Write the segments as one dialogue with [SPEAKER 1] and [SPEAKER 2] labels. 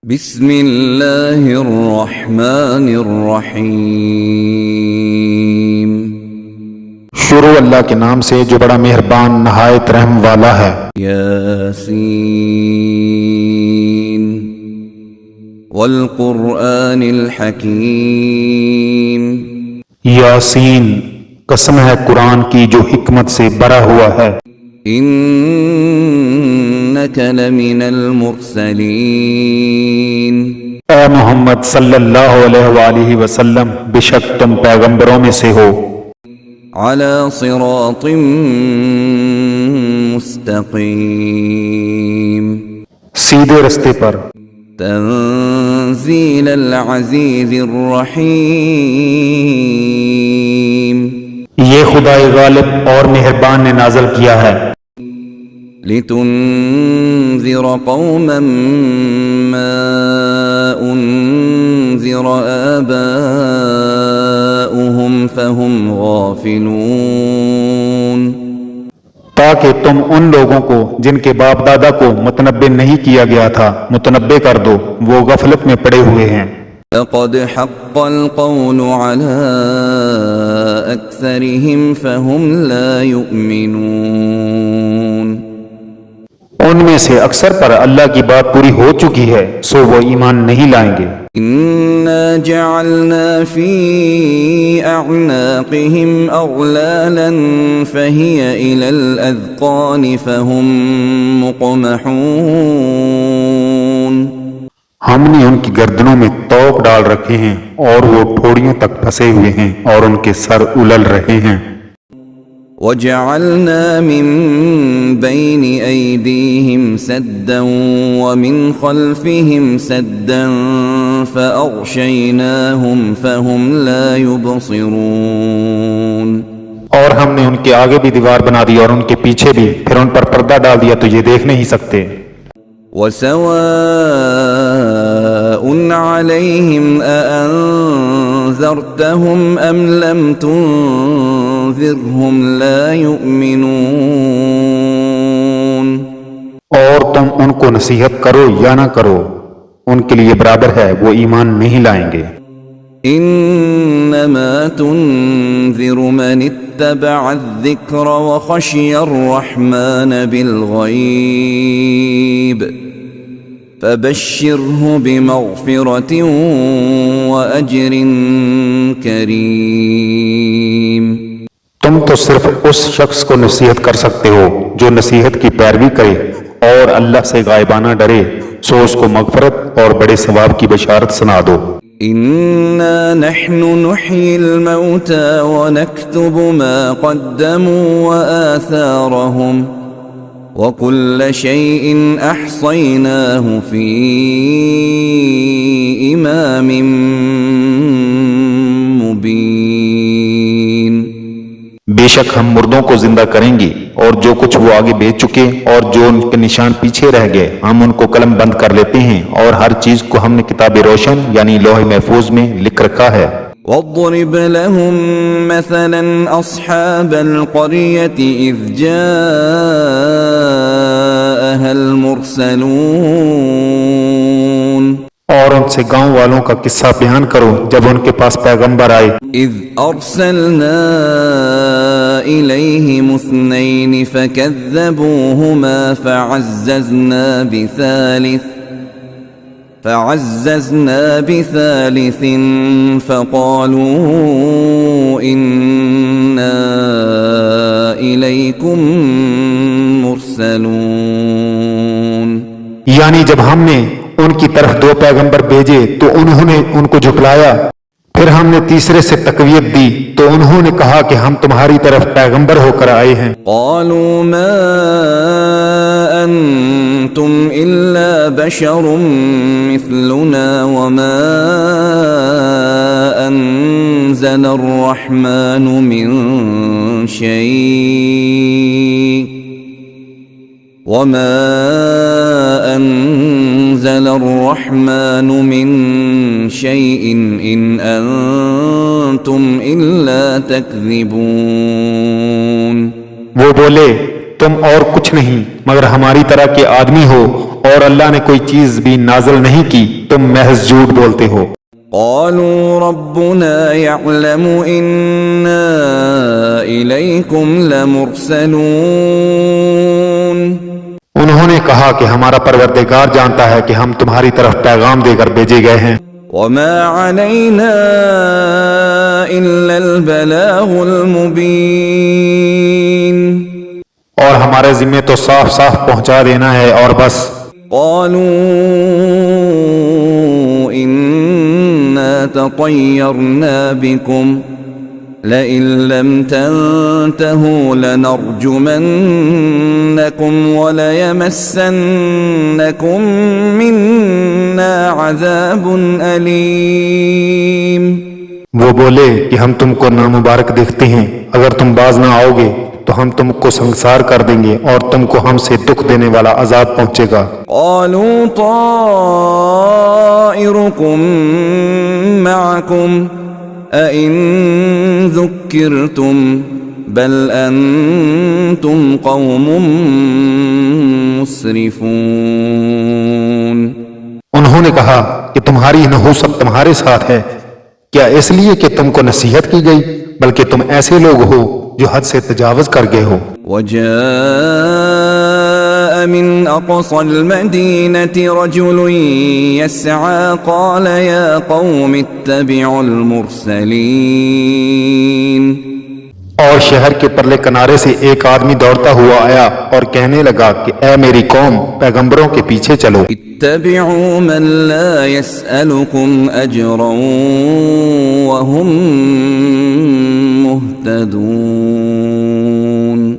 [SPEAKER 1] بسم اللہ الرحمن الرحیم۔
[SPEAKER 2] شروع اللہ کے نام سے جو بڑا مہربان نہایت رحم والا ہے۔
[SPEAKER 1] یاسین والقرآن الحکیم۔
[SPEAKER 2] یاسین، قسم ہے قرآن کی جو حکمت سے بھرا ہوا ہے۔
[SPEAKER 1] انک لمن المرسلین۔
[SPEAKER 2] اے محمد صلی اللہ علیہ وآلہ وسلم، بے شک تم پیغمبروں میں سے ہو۔
[SPEAKER 1] علی صراط مستقیم۔
[SPEAKER 2] سیدھے رستے پر۔
[SPEAKER 1] تنزیل العزیز الرحیم۔
[SPEAKER 2] یہ خدائے غالب اور مہربان نے نازل کیا ہے۔
[SPEAKER 1] لتنذر قوما ما انذر آباؤهم فهم غافلون۔
[SPEAKER 2] تاکہ تم ان لوگوں کو جن کے باپ دادا کو متنبع نہیں کیا گیا تھا متنبع کر دو، وہ غفلت میں پڑے ہوئے ہیں۔
[SPEAKER 1] لقد حق القول على أكثرهم فهم لا يؤمنون۔
[SPEAKER 2] ان میں سے اکثر پر اللہ کی بات پوری ہو چکی ہے، سو وہ ایمان نہیں لائیں گے۔
[SPEAKER 1] إنا جعلنا في أعناقهم أغلالا فهي إلى الأذقان فهم مقمحون۔
[SPEAKER 2] ہم نے ان کی گردنوں میں توق ڈال رکھے ہیں اور وہ ٹھوڑیوں تک پھنسے ہوئے ہیں اور ان کے سر الل رہے ہیں۔
[SPEAKER 1] وجعلنا من بين أيديهم سدا ومن خلفهم سدا فأغشيناهم فهم لا يبصرون۔
[SPEAKER 2] اور ہم نے ان کے آگے بھی دیوار بنا دی اور ان کے پیچھے بھی، پھر ان پر پردہ ڈال دیا تو یہ دیکھ نہیں سکتے۔
[SPEAKER 1] وسواء عليهم أأنذرتهم أم لم تنذرهم لا يؤمنون۔
[SPEAKER 2] اور تم ان کو نصیحت کرو یا نہ کرو، ان کے لیے برابر ہے، وہ ایمان نہیں لائیں گے۔
[SPEAKER 1] انما تنذر من اتبع الذکر وخشی الرحمن بالغیب فبشرہ بمغفرۃ واجر کریم۔
[SPEAKER 2] تم تو صرف اس شخص کو نصیحت کر سکتے ہو جو نصیحت کی پیروی کرے اور اللہ سے غائبانہ ڈرے، سو اس کو مغفرت اور بڑے ثواب کی بشارت سنا دو۔
[SPEAKER 1] انا نحن نحيي الموتى ونكتب ما قدموا وآثارهم وكل شيء احصيناه في امام مبين۔
[SPEAKER 2] بے شک ہم مردوں کو زندہ کریں گے اور جو کچھ وہ آگے بھیج چکے اور جو ان کے نشان پیچھے رہ گئے ہم ان کو قلم بند کر لیتے ہیں، اور ہر چیز کو ہم نے کتاب روشن یعنی لوح محفوظ میں لکھ رکھا ہے۔
[SPEAKER 1] واضرب لهم مثلا اصحاب القرية اذ جاءها المرسلون۔
[SPEAKER 2] اور ان سے گاؤں والوں کا قصہ بیان کرو جب ان کے پاس پیغمبر آئے۔
[SPEAKER 1] اذ ارسلنا الیہم اثنین فکذبوہما فعززنا بثالث فقالوا انا الیکم مرسلون۔
[SPEAKER 2] یعنی جب ہم نے ان کی طرف دو پیغمبر بھیجے تو انہوں نے ان کو جھٹلایا، پھر ہم نے تیسرے سے تقویت دی تو انہوں نے کہا کہ ہم تمہاری طرف پیغمبر ہو کر آئے ہیں۔
[SPEAKER 1] قالوا ما انتم الا بشر مثلنا وما انزل الرحمن من شيء وما انزل الرحمن من شيء ان انتم الا تكذبون۔
[SPEAKER 2] وہ بولے تم اور کچھ نہیں مگر ہماری طرح کے آدمی ہو اور اللہ نے کوئی چیز بھی نازل نہیں کی، تم محض جھوٹ بولتے ہو۔
[SPEAKER 1] قالوا ربنا يعلم إنا إليكم لمرسلون
[SPEAKER 2] انہوں نے کہا کہ ہمارا پروردگار جانتا ہے کہ ہم تمہاری طرف پیغام دے کر بھیجے گئے ہیں،
[SPEAKER 1] وما علينا إلا البلاغ المبين
[SPEAKER 2] اور ہمارے ذمے تو صاف صاف پہنچا دینا ہے اور بس۔
[SPEAKER 1] قالوا إنا تطيرنا بكم لئن لم تنتهوا لنرجمنكم وليمسنكم منا عذاب أليم۔
[SPEAKER 2] وہ بولے کہ ہم تم کو نامبارک دیکھتے ہیں، اگر تم باز نہ آؤ گے تو ہم تم کو سنسار کر دیں گے اور تم کو ہم سے دکھ دینے والا عذاب پہنچے گا۔
[SPEAKER 1] قالوا طائركم معكم أئن ذكرتم بل أنتم قوم مسرفون۔
[SPEAKER 2] انہوں نے کہا کہ تمہاری نحوست تمہارے ساتھ ہے، کیا اس لیے کہ تم کو نصیحت کی گئی، بلکہ تم ایسے لوگ ہو جو حد سے تجاوز کر گئے ہو۔
[SPEAKER 1] وجاء من أقصى المدينة رجل يسعى قال يا قوم اتبعوا المرسلين۔
[SPEAKER 2] اور شہر کے پرلے کنارے سے ایک آدمی دوڑتا ہوا آیا اور کہنے لگا کہ اے میری قوم، پیغمبروں کے پیچھے چلو۔
[SPEAKER 1] اتبعوا من لا يسألكم أجرا وهم مهتدون۔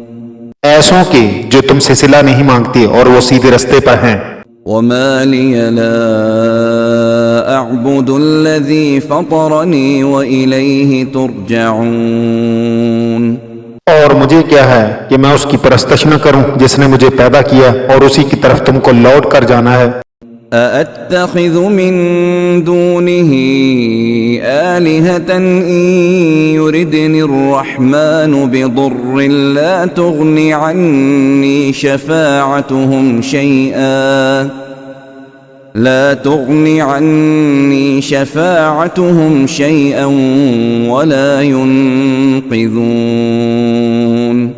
[SPEAKER 2] ایسوں کے جو تم سے صلہ نہیں مانگتے اور وہ سیدھے رستے پر ہیں۔
[SPEAKER 1] وما لي لا أعبد الذي فطرني وإليه ترجعون۔
[SPEAKER 2] اور مجھے کیا ہے کہ میں اس کی پرستش نہ کروں جس نے مجھے پیدا کیا اور اسی کی طرف تم کو لوٹ کر جانا ہے۔
[SPEAKER 1] أأتخذ من دونه آلهة إن يردني الرحمن بضر لا تغني عني شفاعتهم شيئا ولا ينقذون۔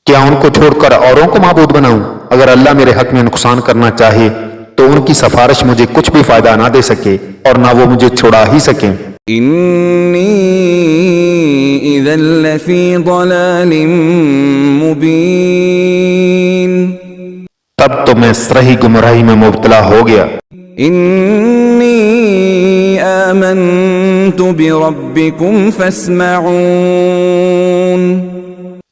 [SPEAKER 2] کیا ان کو چھوڑ کر اوروں کو معبود بناؤں؟ اگر اللہ میرے حق میں نقصان کرنا چاہے تو ان کی سفارش مجھے کچھ بھی فائدہ نہ دے سکے اور نہ وہ مجھے چھڑا ہی سکیں۔
[SPEAKER 1] إني إذا لفي ضلال مبين۔
[SPEAKER 2] تب تو میں صریح گمراہی میں مبتلا ہو گیا۔
[SPEAKER 1] إني آمنت بربكم فاسمعون۔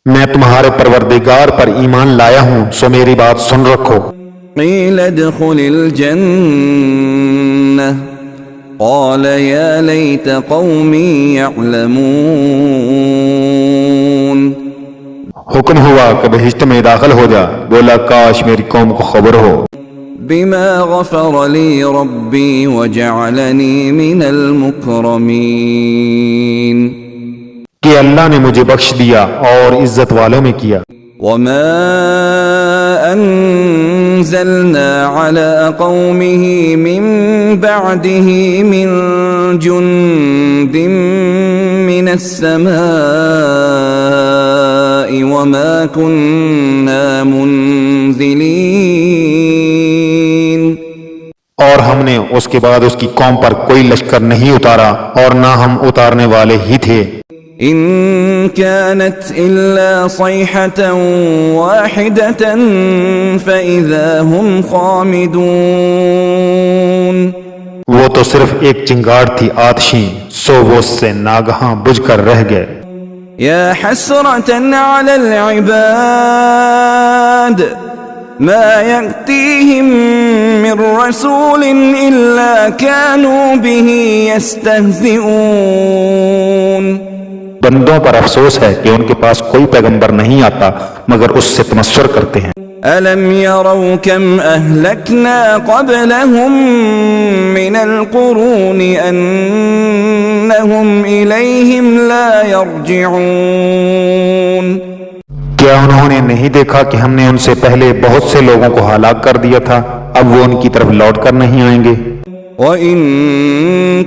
[SPEAKER 2] میں تمہارے پروردگار پر ایمان لایا ہوں، سو میری بات سن رکھو۔
[SPEAKER 1] قيل ادخل الجنة قال يا ليت قومي يعلمون۔
[SPEAKER 2] حکم ہوا کہ بہشت میں داخل ہو جا، بولا کاش میری قوم کو خبر ہو۔
[SPEAKER 1] بما غفر لي ربي وجعلني من المكرمين۔
[SPEAKER 2] کہ اللہ نے مجھے بخش دیا اور عزت والوں میں کیا۔
[SPEAKER 1] وما أنزلنا على قومه من بعده من جند من السماء وما كنا منزلين۔
[SPEAKER 2] اور ہم نے اس کے بعد اس کی قوم پر کوئی لشکر نہیں اتارا اور نہ ہم اتارنے والے ہی تھے۔
[SPEAKER 1] إن كانت إلا صيحة واحدة فإذا هم خامدون۔
[SPEAKER 2] وہ تو صرف ایک چنگاڑ تھی آتشیں، سو وہ اس سے ناگہاں بجھ کر رہ گئے۔
[SPEAKER 1] يا حسرة على العباد ما يأتيهم من رسول إلا كانوا به يستهزئون۔
[SPEAKER 2] بندوں پر افسوس ہے کہ ان کے پاس کوئی پیغمبر نہیں آتا مگر اس سے تمسخر کرتے ہیں۔
[SPEAKER 1] ألم يروا كم أهلكنا قبلهم من القرون أنهم إليهم لا يرجعون۔
[SPEAKER 2] کیا انہوں نے نہیں دیکھا کہ ہم نے ان سے پہلے بہت سے لوگوں کو ہلاک کر دیا تھا اب وہ ان کی طرف لوٹ کر نہیں آئیں گے۔
[SPEAKER 1] وَإِن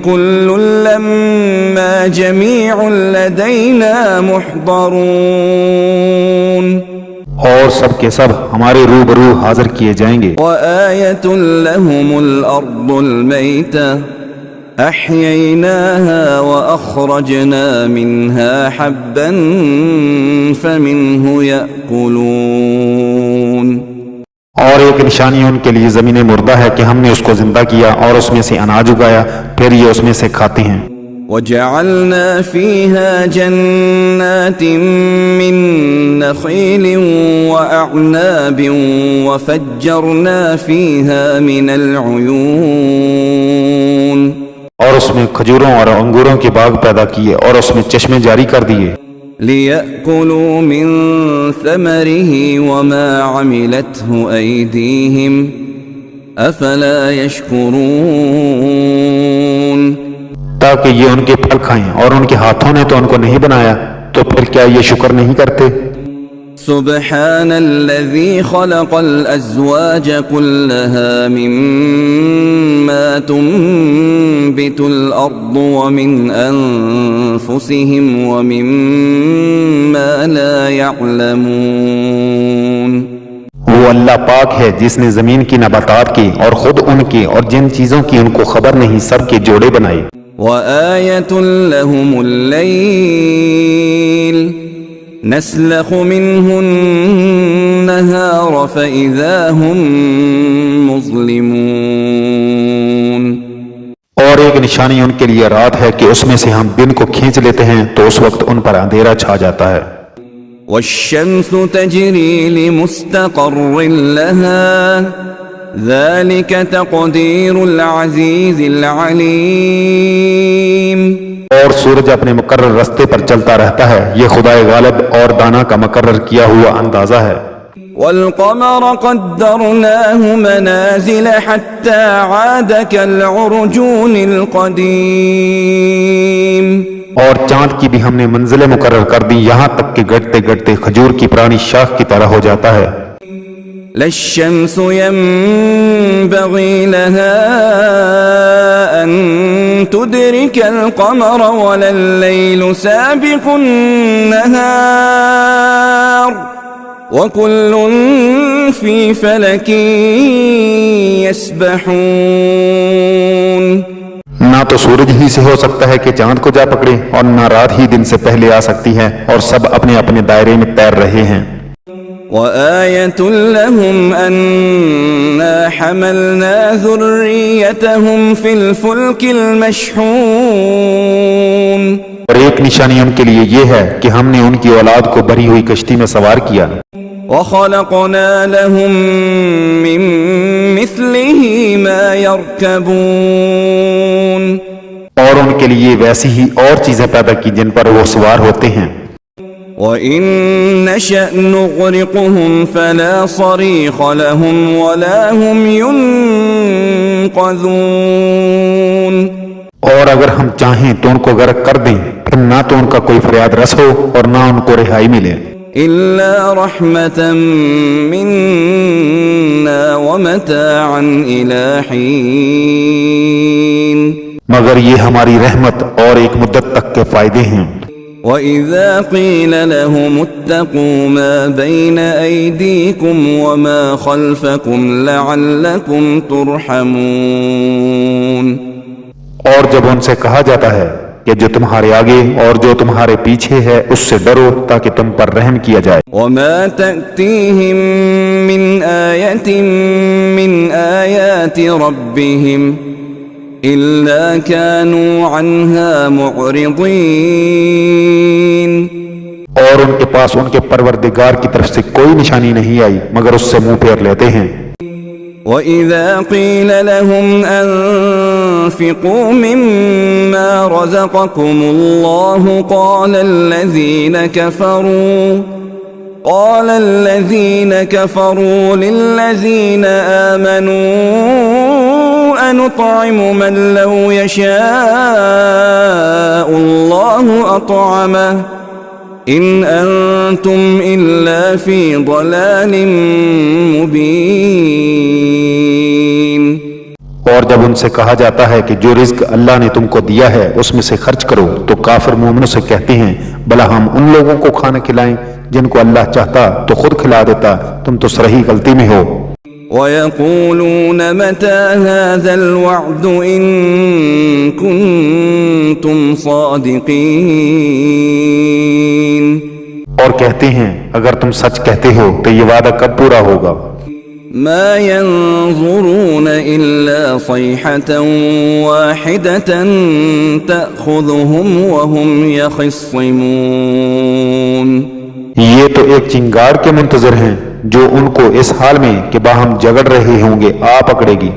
[SPEAKER 1] كُلٌّ لَّمَّا جَمِيعٌ لَّدَيْنَا مُحْضَرُونَ،
[SPEAKER 2] اور سب کے سب ہمارے روبرو حاضر کیے جائیں گے۔
[SPEAKER 1] وَآيَةٌ لَّهُمُ الْأَرْضُ الْمَيْتَةُ أَحْيَيْنَاهَا وَأَخْرَجْنَا مِنْهَا حَبًّا فَمِنْهُ يَأْكُلُونَ۔
[SPEAKER 2] اور ایک نشانی ان کے لیے زمین مردہ ہے کہ ہم نے اس کو زندہ کیا اور اس میں سے اناج اگایا، پھر یہ اس میں سے کھاتے ہیں۔
[SPEAKER 1] وَجَعَلْنَا فِيهَا جَنَّاتٍ مِّن نَّخِيلٍ وَأَعْنَابٍ وَفَجَّرْنَا فِيهَا مِنَ الْعُيُونِ،
[SPEAKER 2] اور اس میں کھجوروں اور انگوروں کے باغ پیدا کیے اور اس میں چشمے جاری کر دیے،
[SPEAKER 1] لِيَأْكُلُوا مِن ثَمَرِهِ وَمَا عَمِلَتْهُ أَيْدِيهِمْ أَفَلَا يَشْكُرُونَ۔
[SPEAKER 2] تاکہ یہ ان کے پھل کھائیں، اور ان کے ہاتھوں نے تو ان کو نہیں بنایا، تو پھر کیا یہ شکر نہیں کرتے؟
[SPEAKER 1] سبحان الذي خلق الأزواج كلها مما تنبت الأرض ومن أنفسهم ومما لا يعلمون۔
[SPEAKER 2] وہ اللہ پاک ہے جس نے زمین کی نباتات کی اور خود ان کی اور جن چیزوں کی ان کو خبر نہیں سب کے جوڑے بنائے۔
[SPEAKER 1] وآية لهم الليل نسلخ منه النهار فإذا هم مظلمون۔
[SPEAKER 2] اور ایک نشانی ان کے لیے رات ہے کہ اس میں سے ہم دن کو کھینچ لیتے ہیں تو اس وقت ان پر اندھیرا چھا جاتا ہے۔
[SPEAKER 1] والشمس تجري لمستقر لها ذلك تقدير العزيز العليم۔
[SPEAKER 2] اور سورج اپنے مقرر رستے پر چلتا رہتا ہے، یہ خدائے غالب اور دانا کا مقرر کیا ہوا اندازہ ہے۔
[SPEAKER 1] والقمر قدرناه منازل حتى عاد كالعرجون القديم۔
[SPEAKER 2] اور چاند کی بھی ہم نے منزلیں مقرر کر دی، یہاں تک کہ گڑتے گڑتے کھجور کی پرانی شاخ کی طرح ہو جاتا ہے۔
[SPEAKER 1] لا الشمس ينبغي لها أن تدرك القمر ولا الليل سابق النهار وكل في فلك يسبحون۔
[SPEAKER 2] نہ تو سورج ہی سے ہو سکتا ہے کہ چاند کو جا پکڑے، اور نہ رات ہی دن سے پہلے آ سکتی ہے، اور سب اپنے اپنے دائرے میں تیر رہے ہیں۔
[SPEAKER 1] وآية لهم أنا حملنا ذريتهم في الفلك المشحون۔
[SPEAKER 2] اور ایک نشانی ان کے لیے یہ ہے کہ ہم نے ان کی اولاد کو بھری ہوئی کشتی میں سوار کیا۔
[SPEAKER 1] وخلقنا لهم من مثله ما يركبون۔
[SPEAKER 2] اور ان کے لیے ویسی ہی اور چیزیں پیدا کی جن پر وہ سوار ہوتے ہیں۔
[SPEAKER 1] وَإِن نَّشَأْ نُغْرِقْهُمْ فَلَا صَرِيخَ لَهُمْ وَلَا هُمْ يُنقَذُونَ۔
[SPEAKER 2] اور اگر ہم چاہیں تو ان کو غرق کر دیں، پھر نہ تو ان کا کوئی فریاد رس ہو اور نہ ان کو رہائی ملے۔
[SPEAKER 1] إِلَّا رَحْمَةً مِّنَّا وَمَتَاعًا إِلَىٰ حِينٍ۔
[SPEAKER 2] مگر یہ ہماری رحمت اور ایک مدت تک کے فائدے ہیں۔
[SPEAKER 1] وَإِذَا قِيلَ لَهُمُ اتَّقُوا مَا بَيْنَ أَيْدِيكُمْ وَمَا خَلْفَكُمْ لَعَلَّكُمْ تُرْحَمُونَ۔ اور
[SPEAKER 2] جب ان سے کہا جاتا ہے کہ جو تمہارے آگے اور جو تمہارے پیچھے ہے اس سے ڈرو تاکہ تم پر رحم کیا جائے۔
[SPEAKER 1] وَمَا تَأْتِيهِم مِّنْ آيَةٍ مِّنْ آيَاتِ رَبِّهِمْ إِلَّا كَانُوا عَنْهَا مُعْرِضِينَ۔
[SPEAKER 2] اور ان کے پاس ان کے پروردگار کی طرف سے کوئی نشانی نہیں آئی مگر اس سے منہ پھیر لیتے ہیں۔
[SPEAKER 1] وَإِذَا قِيلَ لَهُمْ أَنفِقُوا مِمَّا رَزَقَكُمُ اللَّهُ قَالَ الَّذِينَ كَفَرُوا لِلَّذِينَ آمَنُوا أَنُطْعِمُ مَن لَّوْ يَشَاءُ اللَّهُ أَطْعَمَهُ إن أنتم إلا في ضلال مبين.
[SPEAKER 2] اور جب ان سے کہا جاتا ہے کہ جو رزق اللہ نے تم کو دیا ہے اس میں سے خرچ کرو تو کافر مومنوں سے کہتے ہیں بھلا ہم ان لوگوں کو کھانا کھلائیں جن کو اللہ چاہتا تو خود کھلا دیتا، تم تو صریح غلطی میں ہو.
[SPEAKER 1] وَيَقُولُونَ مَتَى هَذَا الْوَعْدُ إِن كُنتُمْ صَادِقِينَ.
[SPEAKER 2] اور کہتے ہیں اگر تم سچ کہتے ہو تو یہ وعدہ کب پورا ہوگا؟
[SPEAKER 1] ما ينظرون إلا صيحة واحدة تأخذهم وهم يخصمون.
[SPEAKER 2] یہ تو ایک چنگاڑ کے منتظر ہیں جو ان کو اس حال میں کہ باہم جگڑ رہے ہوں گے آ پکڑے گی.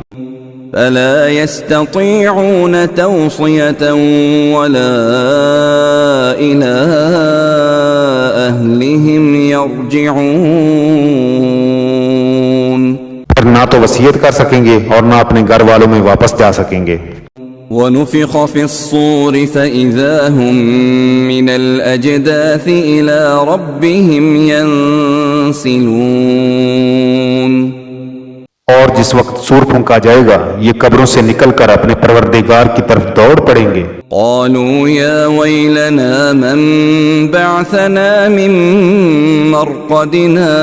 [SPEAKER 1] فلا يستطيعون توصية ولا إلى أهلهم يرجعون.
[SPEAKER 2] نہ تو وصیت کر سکیں گے اور نہ اپنے گھر والوں میں واپس جا سکیں گے.
[SPEAKER 1] ونفخ في الصور فإذا هم من الأجداث إلى ربهم ينسلون.
[SPEAKER 2] اور جس وقت سور پھونکا جائے گا یہ قبروں سے نکل کر اپنے پروردگار کی طرف دوڑ پڑیں گے.
[SPEAKER 1] قالوا يا ويلنا من بعثنا من مرقدنا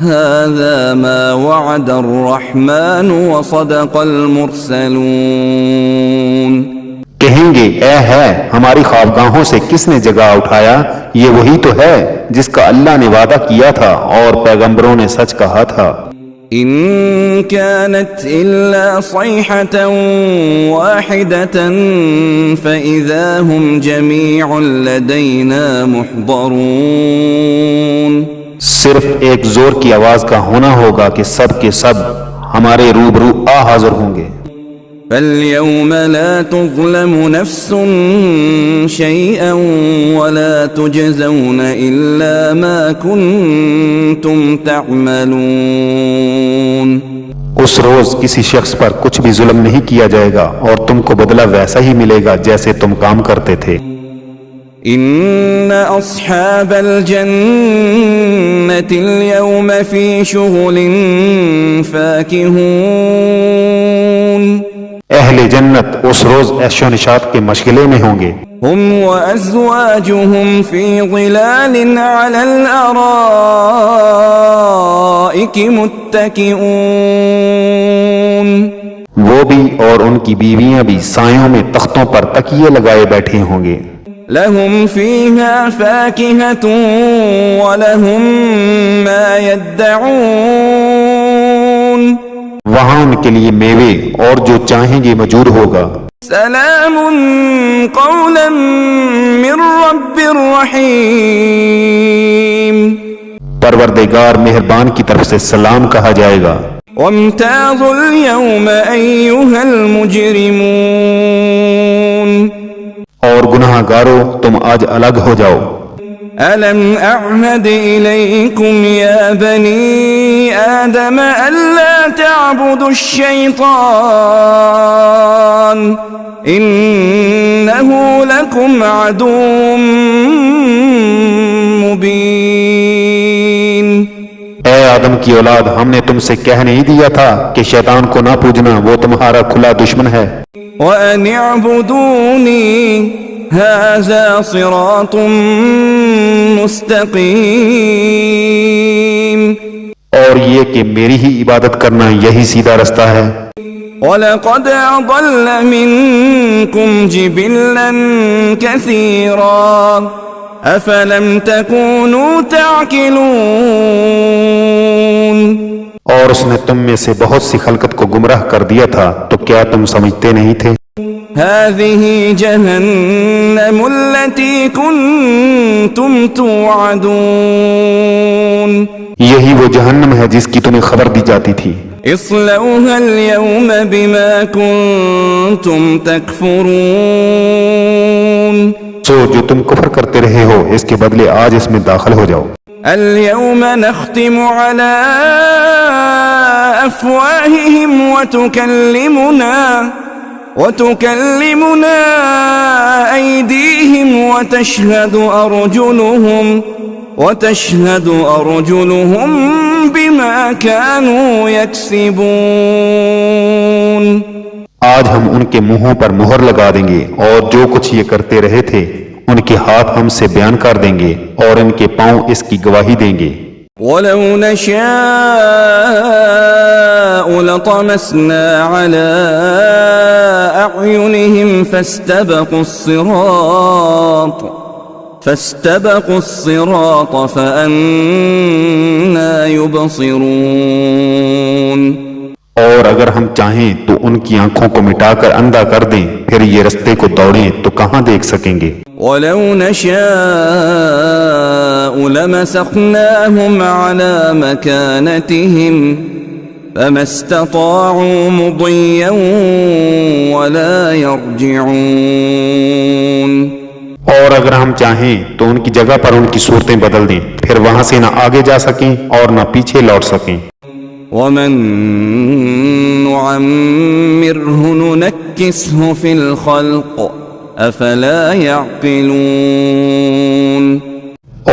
[SPEAKER 1] هذا ما وعد الرحمن وصدق المرسلون.
[SPEAKER 2] کہیں گے اے ہے ہماری خوابگاہوں سے کس نے جگہ اٹھایا، یہ وہی تو ہے جس کا اللہ نے وعدہ کیا تھا اور پیغمبروں نے سچ کہا تھا.
[SPEAKER 1] إن كانت إلا صيحة واحدة فإذا هم جميع لدينا محضرون.
[SPEAKER 2] صرف ایک زور کی آواز کا ہونا ہوگا کہ سب کے سب ہمارے روبرو آ حاضر ہوں گے.
[SPEAKER 1] فاليوم لا تظلم نفس شيئا ولا تجزون إلا ما كنتم تعملون.
[SPEAKER 2] اس روز کسی شخص پر کچھ بھی ظلم نہیں کیا جائے گا اور تم کو بدلہ ویسا ہی ملے گا جیسے تم کام کرتے تھے.
[SPEAKER 1] إن أصحاب الجنة اليوم في شغل فاكهون.
[SPEAKER 2] اہل جنت اس روز عیش و نشاط کے مشغلے میں ہوں گے.
[SPEAKER 1] هم وأزواجهم في ظلال على الأرائك متكئون.
[SPEAKER 2] وہ بھی اور ان کی بیویاں بھی سایوں میں تختوں پر تکیے لگائے بیٹھے ہوں گے.
[SPEAKER 1] لهم فيها فاكهة ولهم ما يدعون.
[SPEAKER 2] وہاں ان کے لیے میوے اور جو چاہیں گے موجود ہوگا.
[SPEAKER 1] سلام قولا من رب رحیم.
[SPEAKER 2] پروردگار مہربان کی طرف سے سلام کہا جائے گا.
[SPEAKER 1] وامتازوا اليوم أيها المجرمون.
[SPEAKER 2] اور گناہ گارو تم آج الگ ہو جاؤ.
[SPEAKER 1] ألم أعهد إليكم يا بني آدم ألا تعبدوا الشيطان إنه لكم عدو مبين.
[SPEAKER 2] اے آدم کی اولاد ہم نے تم سے کہہ نہیں دیا تھا کہ شیطان کو نہ پوجنا، وہ تمہارا کھلا دشمن ہے.
[SPEAKER 1] وأن اعبدوني هذا صراط مستقيم.
[SPEAKER 2] اور یہ کہ میری ہی عبادت کرنا یہی سیدھا رستہ ہے.
[SPEAKER 1] وَلَقَدْ أَضَلَّ مِنكُمْ جِبِلًّا كَثِيرًا أَفَلَمْ تَكُونُوا تَعْقِلُونَ.
[SPEAKER 2] اور اس نے تم میں سے بہت سی خلقت کو گمراہ کر دیا تھا تو کیا تم سمجھتے نہیں تھے؟
[SPEAKER 1] هذه جهنم التي كنتم توعدون.
[SPEAKER 2] یہی وہ جہنم ہے جس کی تمہیں خبر دی جاتی تھی.
[SPEAKER 1] اصلوها اليوم بما كنتم تكفرون.
[SPEAKER 2] سو جو تم کفر کرتے رہے ہو اس کے بدلے آج اس میں داخل ہو جاؤ.
[SPEAKER 1] اليوم نختم على أفواههم وتكلمنا أيديهم وتشهد أرجلهم بما كانوا يكسبون.
[SPEAKER 2] آج ہم ان کے منہوں پر مہر لگا دیں گے اور جو کچھ یہ کرتے رہے تھے ان کے ہاتھ ہم سے بیان کر دیں گے اور ان کے پاؤں اس کی گواہی دیں گے.
[SPEAKER 1] وَلَوْ نَشَاءُ لَطَمَسْنَا عَلَىٰ أَعْيُنِهِمْ فَاسْتَبَقُوا الصِّرَاطَ فَأَنَّىٰ يُبْصِرُونَ.
[SPEAKER 2] اور اگر ہم چاہیں تو ان کی آنکھوں کو مٹا کر اندھا کر دیں پھر یہ رستے کو دوڑیں تو کہاں دیکھ سکیں گے.
[SPEAKER 1] وَلَوْ نَشَاءُ لَمَسَخْنَاهُمْ عَلَىٰ مَكَانَتِهِمْ فَمَا اسْتَطَاعُوا مُضِيًّا وَلَا يَرْجِعُونَ.
[SPEAKER 2] اور اگر ہم چاہیں تو ان کی جگہ پر ان کی صورتیں بدل دیں پھر وہاں سے نہ آگے جا سکیں اور نہ پیچھے لوٹ سکیں.
[SPEAKER 1] وَمَن نُّعَمِّرْهُ نُنَكِّسْهُ فِي الْخَلْقِ أَفَلَا يَعْقِلُونَ.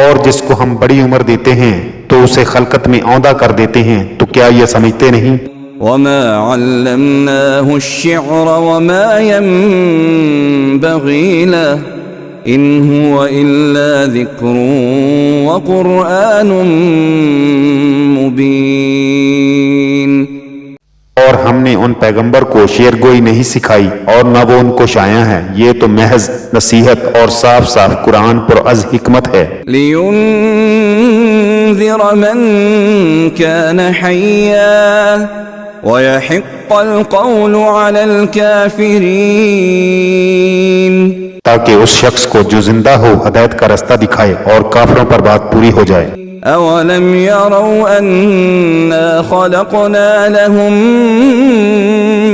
[SPEAKER 2] اور جس کو ہم بڑی عمر دیتے ہیں تو اسے خلقت میں اوندا کر دیتے ہیں تو کیا یہ سمجھتے نہیں.
[SPEAKER 1] وَمَا عَلَّمْنَاهُ الشِّعْرَ وَمَا يَنبَغِي لَهُ إِنْ هُوَ إِلَّا ذِكْرٌ وَقُرْآنٌ مُبِينٌ.
[SPEAKER 2] اور ہم نے ان پیغمبر کو شعر گوئی نہیں سکھائی اور نہ وہ ان کو شایع ہے، یہ تو محض نصیحت اور صاف صاف قرآن پر از حکمت ہے.
[SPEAKER 1] لِيُنذِرَ مَن كَانَ حَيًّا وَيَحِقَّ الْقَوْلُ عَلَى الْكَافِرِينَ.
[SPEAKER 2] تاکہ اس شخص کو جو زندہ ہو ہدایت کا رستہ دکھائے اور کافروں پر بات پوری ہو جائے.
[SPEAKER 1] أَوَلَمْ يَرَوْا أَنَّا خَلَقْنَا لَهُم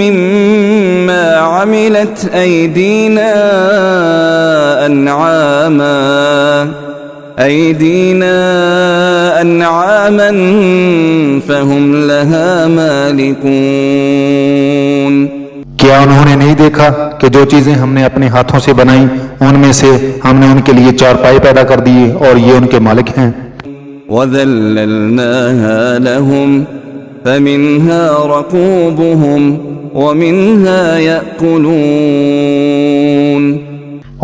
[SPEAKER 1] مِّمَّا عَمِلَتْ أَيْدِينَا أَنْعَامًا فَهُمْ لَهَا مَالِكُونَ.
[SPEAKER 2] کیا انہوں نے نہیں دیکھا کہ جو چیزیں ہم نے اپنے ہاتھوں سے بنائیں ان میں سے ہم نے ان کے لیے چارپائے پیدا کر دیے اور یہ ان کے مالک ہیں.
[SPEAKER 1] وَذَلَّلْنَاهَا لَهُمْ فَمِنْهَا رَكُوبُهُمْ وَمِنْهَا يَأْكُلُونَ.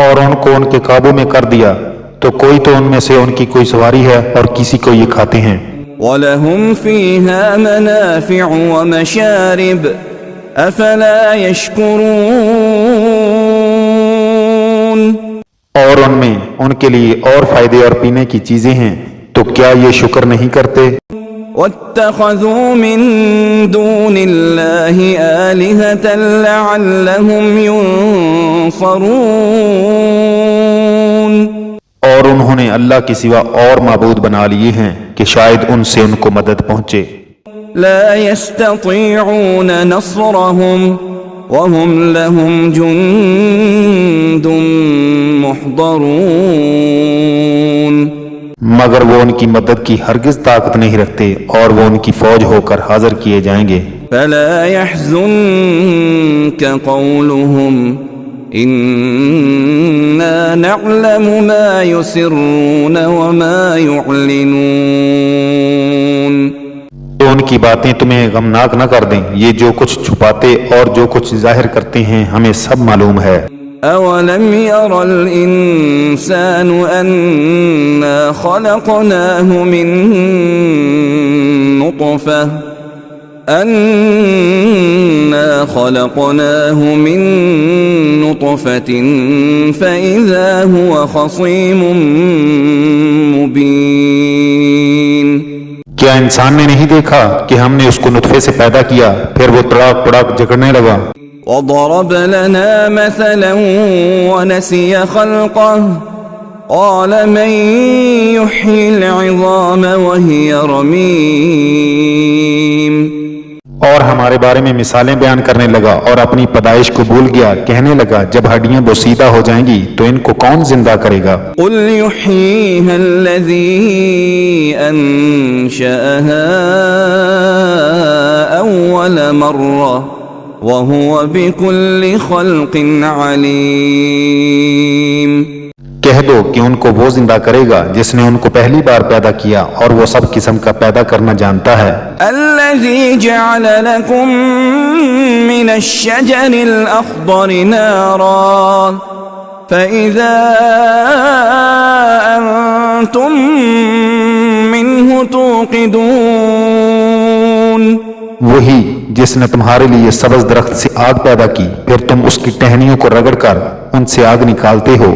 [SPEAKER 2] اور ان کو ان کے قابو میں کر دیا تو کوئی تو ان میں سے ان کی کوئی سواری ہے اور کسی کو یہ کھاتے ہیں.
[SPEAKER 1] وَلَهُمْ فِيهَا مَنَافِعُ وَمَشَارِبُ أَفَلَا يَشْكُرُونَ.
[SPEAKER 2] اور ان میں ان کے لیے اور فائدے اور پینے کی چیزیں ہیں تو کیا یہ شکر نہیں کرتے.
[SPEAKER 1] وَاتَّخَذُوا مِن دُونِ اللَّهِ آلِهَةً لَعَلَّهُمْ يُنصَرُونَ.
[SPEAKER 2] اور انہوں نے اللہ کے سوا اور معبود بنا لیے ہیں کہ شاید ان سے ان کو مدد پہنچے.
[SPEAKER 1] لا يستطيعون نصرهم وهم لهم جند محضرون.
[SPEAKER 2] مگر وہ ان کی مدد کی ہرگز طاقت نہیں رکھتے اور وہ ان کی فوج ہو کر حاضر کیے جائیں گے.
[SPEAKER 1] فلا يحزنك قولهم إنا نعلم ما يسرون وما يعلنون.
[SPEAKER 2] تو ان کی باتیں تمہیں غمناک نہ کر دیں، یہ جو کچھ چھپاتے اور جو کچھ ظاہر کرتے ہیں ہمیں سب معلوم ہے.
[SPEAKER 1] أَوَلَمْ يَرَ الْإِنسَانُ أَنَّا خَلَقْنَاهُ مِن نُطْفَةٍ فَإِذَا هُوَ خَصِيمٌ مُبِينٌ.
[SPEAKER 2] کیا انسان نے نہیں دیکھا کہ ہم نے اس کو نطفے سے پیدا کیا پھر وہ تڑاک پڑاک جھگڑنے لگا.
[SPEAKER 1] وَضَرَبَ لَنَا مَثَلًا وَنَسِيَ خَلْقَهُ قَالَ مَن يُحْيِي الْعِظَامَ وَهِيَ رَمِيمٌ.
[SPEAKER 2] اور ہمارے بارے میں مثالیں بیان کرنے لگا اور اپنی پیدائش کو بھول گیا، کہنے لگا جب ہڈیاں بوسیدہ ہو جائیں گی تو ان کو کون زندہ کرے گا.
[SPEAKER 1] قُلْ يُحْيِيهَا الَّذِي أَنشَأَهَا أَوَّلَ مَرَّةٍ وهو بكل خلق عليم.
[SPEAKER 2] کہہ دو کہ ان کو وہ زندہ کرے گا جس نے ان کو پہلی بار پیدا کیا اور وہ سب قسم کا پیدا کرنا جانتا ہے.
[SPEAKER 1] الذي جعل لكم من الشجر الأخضر نارا فإذا أنتم منه توقدون.
[SPEAKER 2] وہی جس نے تمہارے لیے سبز درخت سے آگ پیدا کی پھر تم اس کی ٹہنیوں کو رگڑ کر ان سے آگ نکالتے ہو.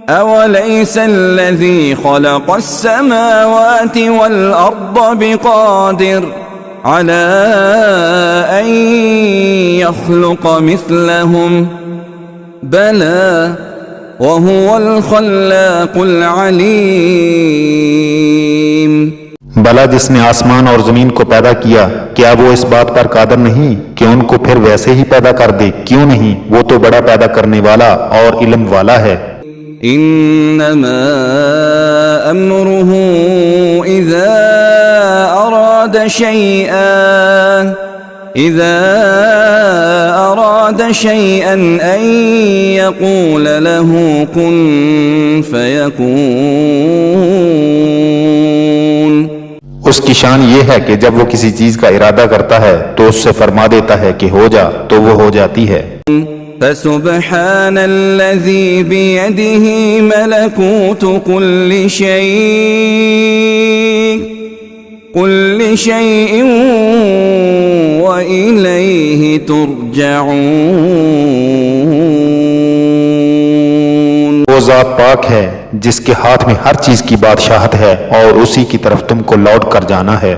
[SPEAKER 1] أوليس الذي خلق السماوات والأرض بقادر على أن يخلق مثلهم بلى وهو الخلاق العليم.
[SPEAKER 2] بلا جس نے آسمان اور زمین کو پیدا کیا کیا وہ اس بات پر قادر نہیں کہ ان کو پھر ویسے ہی پیدا کر دے؟ کیوں نہیں، وہ تو بڑا پیدا کرنے والا اور علم والا ہے.
[SPEAKER 1] إنما أمره إذا أراد شيئا أن يقول له كن فيكون.
[SPEAKER 2] اس کی شان یہ ہے کہ جب وہ کسی چیز کا ارادہ کرتا ہے تو اس سے فرما دیتا ہے کہ ہو جا تو وہ ہو جاتی ہے.
[SPEAKER 1] فسبحان الذي بيده ملكوت كل شيء وإليه ترجعون.
[SPEAKER 2] وہ ذات پاک ہے جس کے ہاتھ میں ہر چیز کی بادشاہت ہے اور اسی کی طرف تم کو لوٹ کر جانا ہے.